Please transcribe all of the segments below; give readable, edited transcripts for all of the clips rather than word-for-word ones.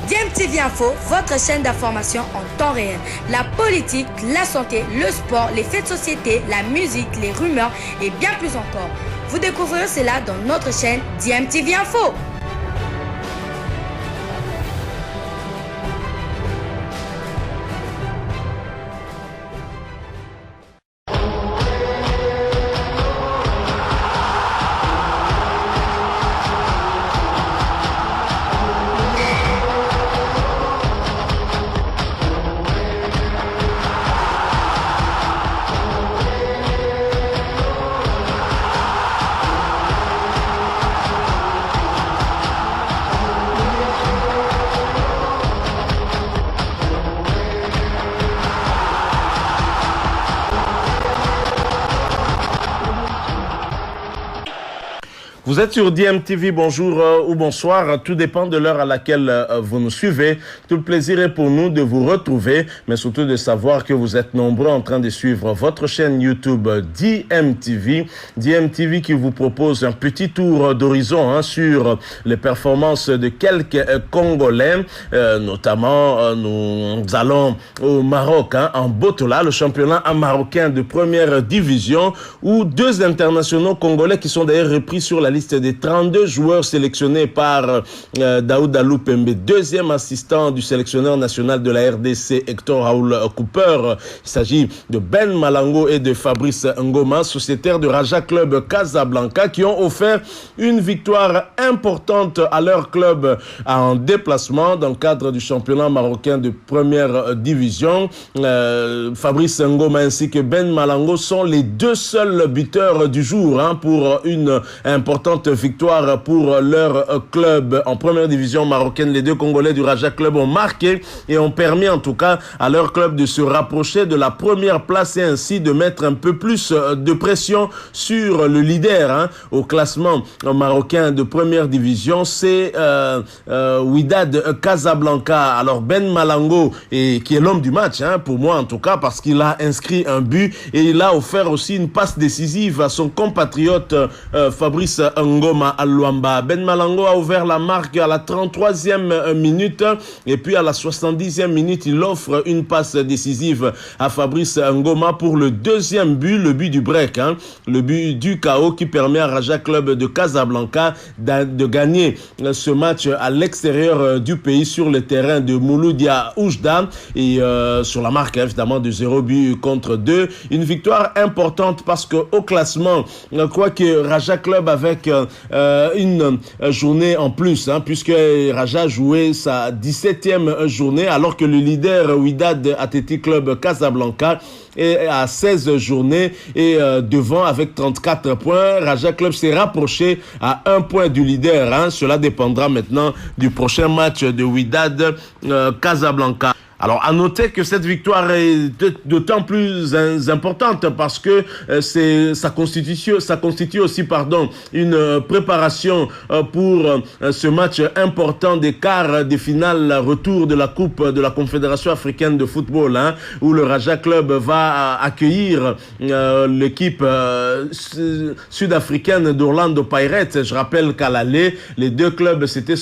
DMTV Info, votre chaîne d'information en temps réel. La politique, la santé, le sport, les faits de société, la musique, les rumeurs et bien plus encore. Vous découvrirez cela dans notre chaîne DMTV Info. Vous êtes sur DMTV, bonjour ou bonsoir, tout dépend de l'heure à laquelle vous nous suivez. Tout le plaisir est pour nous de vous retrouver, mais surtout de savoir que vous êtes nombreux en train de suivre votre chaîne YouTube DMTV. DMTV qui vous propose un petit tour d'horizon sur les performances de quelques Congolais. Notamment, nous allons au Maroc, en Botola, le championnat marocain de première division, où deux internationaux congolais qui sont d'ailleurs repris sur la liste des 32 joueurs sélectionnés par Daouda Loupembe, deuxième assistant du sélectionneur national de la RDC, Hector Raoul Cooper. Il s'agit de Ben Malango et de Fabrice Ngoma, sociétaires de Raja Club Casablanca, qui ont offert une victoire importante à leur club en déplacement dans le cadre du championnat marocain de première division. Fabrice Ngoma ainsi que Ben Malango sont les deux seuls buteurs du jour pour une importante victoire pour leur club en première division marocaine. Les deux Congolais du Raja Club ont marqué et ont permis en tout cas à leur club de se rapprocher de la première place et ainsi de mettre un peu plus de pression sur le leader au classement marocain de première division. C'est Wydad Casablanca. Alors Ben Malango, qui est l'homme du match pour moi en tout cas, parce qu'il a inscrit un but et il a offert aussi une passe décisive à son compatriote Fabrice Ngoma à Luamba. Ben Malango a ouvert la marque à la 33e minute et puis à la 70e minute, il offre une passe décisive à Fabrice Ngoma pour le deuxième but, le but du break, le but du KO qui permet à Raja Club de Casablanca de gagner ce match à l'extérieur du pays sur le terrain de Mouloudia Oujda et sur la marque évidemment de 0 but contre 2. Une victoire importante parce qu'au classement, quoique Raja Club avec une journée en plus, puisque Raja jouait sa 17e journée, alors que le leader Wydad Athletic Club Casablanca est à 16 journées et devant avec 34 points. Raja Club s'est rapproché à 1 point du leader. Cela dépendra maintenant du prochain match de Wydad Casablanca. Alors, à noter que cette victoire est d'autant plus importante parce que ça constitue aussi, une préparation pour ce match important des quarts des finales retour de la Coupe de la Confédération africaine de football, où le Raja Club va accueillir l'équipe sud-africaine d'Orlando Pirates. Je rappelle qu'à l'aller, les deux clubs s'étaient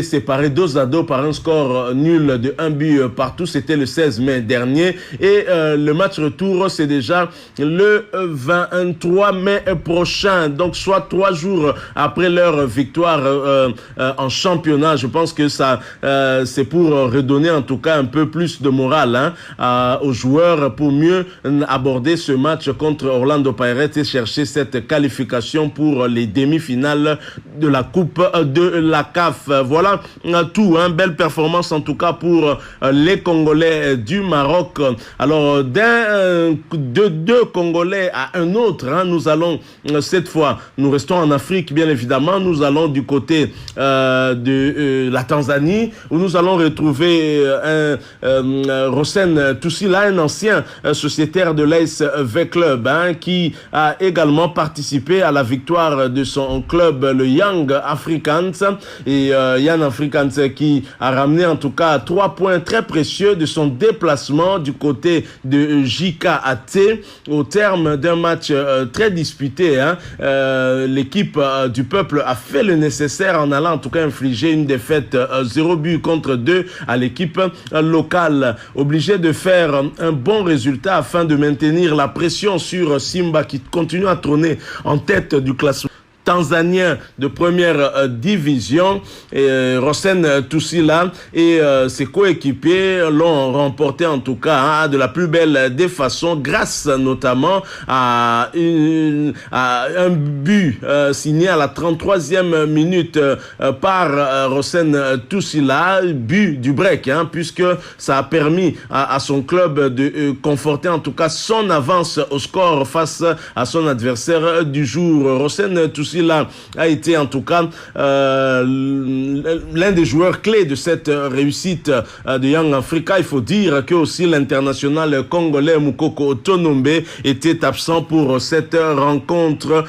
séparés 2-2 par un score nul de 1 but partout. C'était le 16 mai dernier et le match retour c'est déjà le 23 mai prochain, donc soit 3 jours après leur victoire en championnat. Je pense que ça c'est pour redonner en tout cas un peu plus de morale aux joueurs pour mieux aborder ce match contre Orlando Pirates et chercher cette qualification pour les demi-finales de la Coupe de la CAF. Voilà tout, belle performance en tout cas pour les Congolais du Maroc. Alors de deux Congolais à un autre, nous allons cette fois, nous restons en Afrique bien évidemment, nous allons du côté de la Tanzanie où nous allons retrouver Rosen Toussila, un ancien sociétaire de l'ASV Club qui a également participé à la victoire de son club le Young Africans et Young Africans qui a ramené en tout cas 3 3 points très précieux de son déplacement du côté de JKAT au terme d'un match très disputé. L'équipe du peuple a fait le nécessaire en allant en tout cas infliger une défaite 0 but contre 2 à l'équipe locale, obligée de faire un bon résultat afin de maintenir la pression sur Simba qui continue à trôner en tête du classement tanzanien de première division. Rosen Toussila et ses coéquipiers l'ont remporté en tout cas de la plus belle des façons, grâce notamment à un but signé à la 33e minute par Rosen Toussila, but du break, puisque ça a permis à son club de conforter en tout cas son avance au score face à son adversaire du jour. Rosen Toussila a été en tout cas l'un des joueurs clés de cette réussite de Young Africa. Il faut dire que aussi l'international congolais Moukoko Otonombe était absent pour cette rencontre.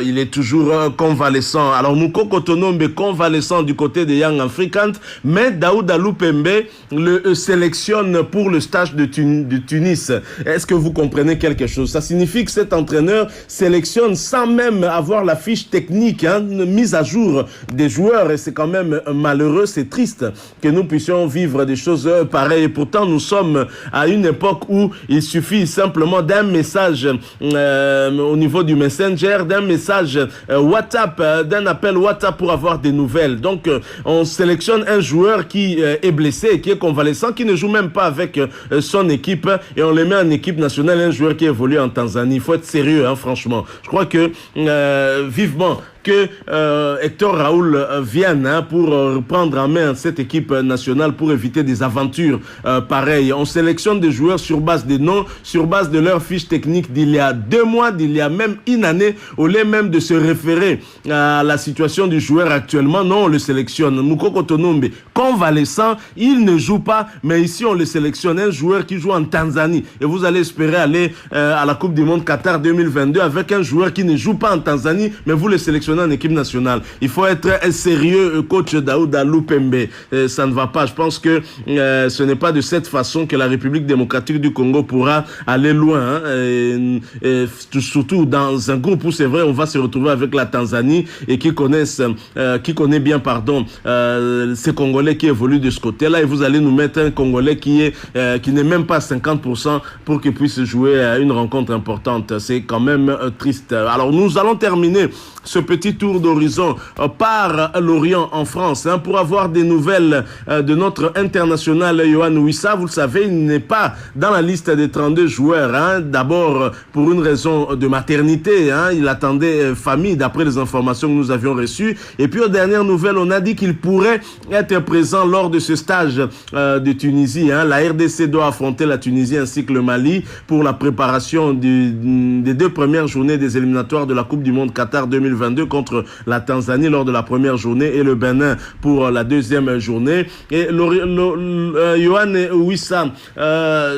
Il est toujours convalescent. Alors Moukoko Otonombe convalescent du côté de Young Africans, mais Daouda Lupembe le sélectionne pour le stage de Tunis. Est-ce que vous comprenez quelque chose? Ça signifie que cet entraîneur sélectionne sans même avoir la fiche technique, une mise à jour des joueurs, et c'est quand même malheureux, c'est triste que nous puissions vivre des choses pareilles. Et pourtant, nous sommes à une époque où il suffit simplement d'un message au niveau du Messenger, d'un message WhatsApp, d'un appel WhatsApp pour avoir des nouvelles. Donc, on sélectionne un joueur qui est blessé, qui est convalescent, qui ne joue même pas avec son équipe, et on le met en équipe nationale, un joueur qui évolue en Tanzanie. Il faut être sérieux, franchement. Je crois que vivement que Hector Raoul vienne pour prendre en main cette équipe nationale pour éviter des aventures pareilles. On sélectionne des joueurs sur base des noms, sur base de leur fiche technique d'il y a 2 mois, d'il y a même une année, au lieu même de se référer à la situation du joueur actuellement. Non, on le sélectionne. Moukoko Otonombe, convalescent, il ne joue pas, mais ici on le sélectionne, un joueur qui joue en Tanzanie. Et vous allez espérer aller à la Coupe du Monde Qatar 2022 avec un joueur qui ne joue pas en Tanzanie, mais vous le sélectionnez en équipe nationale. Il faut être sérieux, coach Daouda Lupembe. Ça ne va pas. Je pense que ce n'est pas de cette façon que la République démocratique du Congo pourra aller loin. Surtout dans un groupe où c'est vrai, on va se retrouver avec la Tanzanie et qui connaît bien, ces Congolais qui évoluent de ce côté-là. Et vous allez nous mettre un Congolais qui n'est même pas 50% pour qu'il puisse jouer à une rencontre importante. C'est quand même triste. Alors nous allons terminer ce petit tour d'horizon par l'Orient en France pour avoir des nouvelles de notre international Yohan Wissa. Vous le savez, il n'est pas dans la liste des 32 joueurs. D'abord pour une raison de maternité. Il attendait famille d'après les informations que nous avions reçues. Et puis aux dernières nouvelles, on a dit qu'il pourrait être présent lors de ce stage de Tunisie. La RDC doit affronter la Tunisie ainsi que le Mali pour la préparation des 2 premières journées des éliminatoires de la Coupe du Monde Qatar 2022 contre la Tanzanie lors de la première journée et le Bénin pour la deuxième journée. Et Yohan Wissa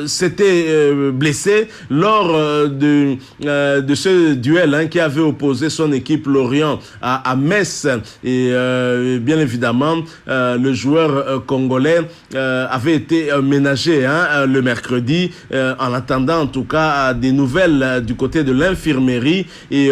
s'était blessé lors de ce duel qui avait opposé son équipe Lorient à Metz. Et bien évidemment, le joueur congolais avait été ménagé le mercredi en attendant en tout cas des nouvelles du côté de l'infirmerie. Et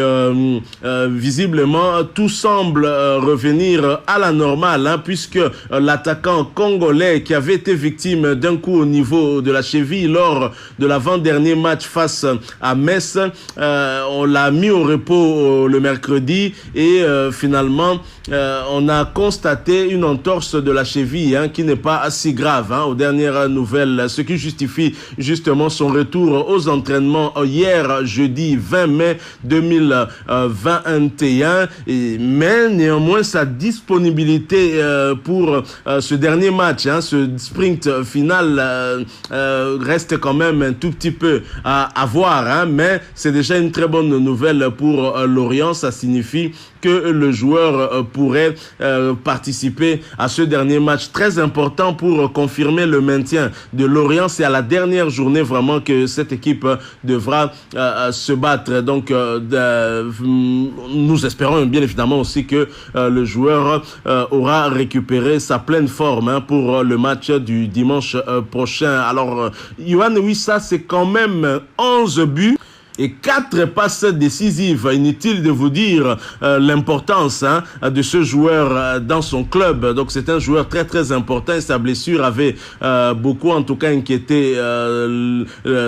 visiblement, tout semble revenir à la normale puisque l'attaquant congolais qui avait été victime d'un coup au niveau de la cheville lors de l'avant-dernier match face à Metz, on l'a mis au repos le mercredi et finalement on a constaté une entorse de la cheville qui n'est pas si grave aux dernières nouvelles, ce qui justifie justement son retour aux entraînements hier jeudi 20 mai 2021, mais néanmoins sa disponibilité pour ce dernier match, ce sprint final reste quand même un tout petit peu à voir, mais c'est déjà une très bonne nouvelle pour Lorient. Ça signifie que le joueur pourrait participer à ce dernier match très important pour confirmer le maintien de Lorient. C'est à la dernière journée vraiment que cette équipe devra se battre. Donc nous espérons bien évidemment aussi que le joueur aura récupéré sa pleine forme pour le match du dimanche prochain. Alors Yohan Wissa, c'est quand même 11 buts et 4 passes décisives. Inutile de vous dire l'importance de ce joueur dans son club. Donc c'est un joueur très très important et sa blessure avait beaucoup en tout cas inquiété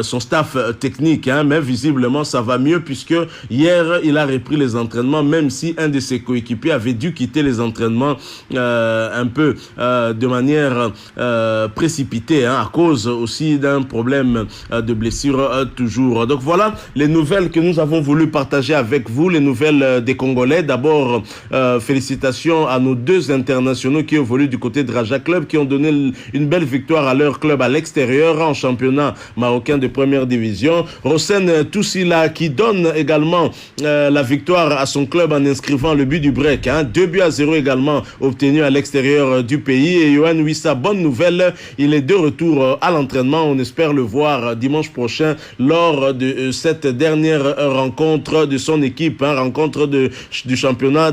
son staff technique. Mais visiblement ça va mieux puisque hier il a repris les entraînements, même si un de ses coéquipiers avait dû quitter les entraînements un peu de manière précipitée à cause aussi d'un problème de blessure toujours. Donc voilà les nouvelles que nous avons voulu partager avec vous, les nouvelles des Congolais. D'abord, félicitations à nos 2 internationaux qui évoluent du côté de Raja Club, qui ont donné une belle victoire à leur club à l'extérieur en championnat marocain de première division. Rosen Toussila qui donne également la victoire à son club en inscrivant le but du break. 2-0 également obtenu à l'extérieur du pays. Et Yohan Wissa, bonne nouvelle, il est de retour à l'entraînement. On espère le voir dimanche prochain lors de cette dernière rencontre de son équipe, rencontre du championnat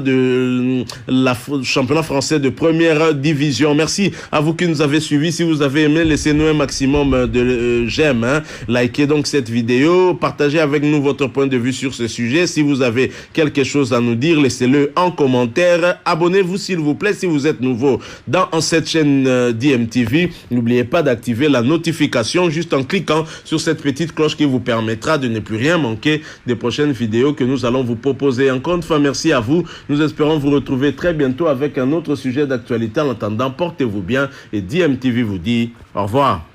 championnat français de première division. Merci à vous qui nous avez suivis. Si vous avez aimé, laissez-nous un maximum de j'aime, likez donc cette vidéo, partagez avec nous votre point de vue sur ce sujet. Si vous avez quelque chose à nous dire, laissez-le en commentaire. Abonnez-vous s'il vous plaît si vous êtes nouveau dans cette chaîne DMTV. N'oubliez pas d'activer la notification juste en cliquant sur cette petite cloche qui vous permettra de ne plus rien manquer des prochaines vidéos que nous allons vous proposer. Encore une fois, merci à vous. Nous espérons vous retrouver très bientôt avec un autre sujet d'actualité. En attendant, portez-vous bien et DMTV vous dit au revoir.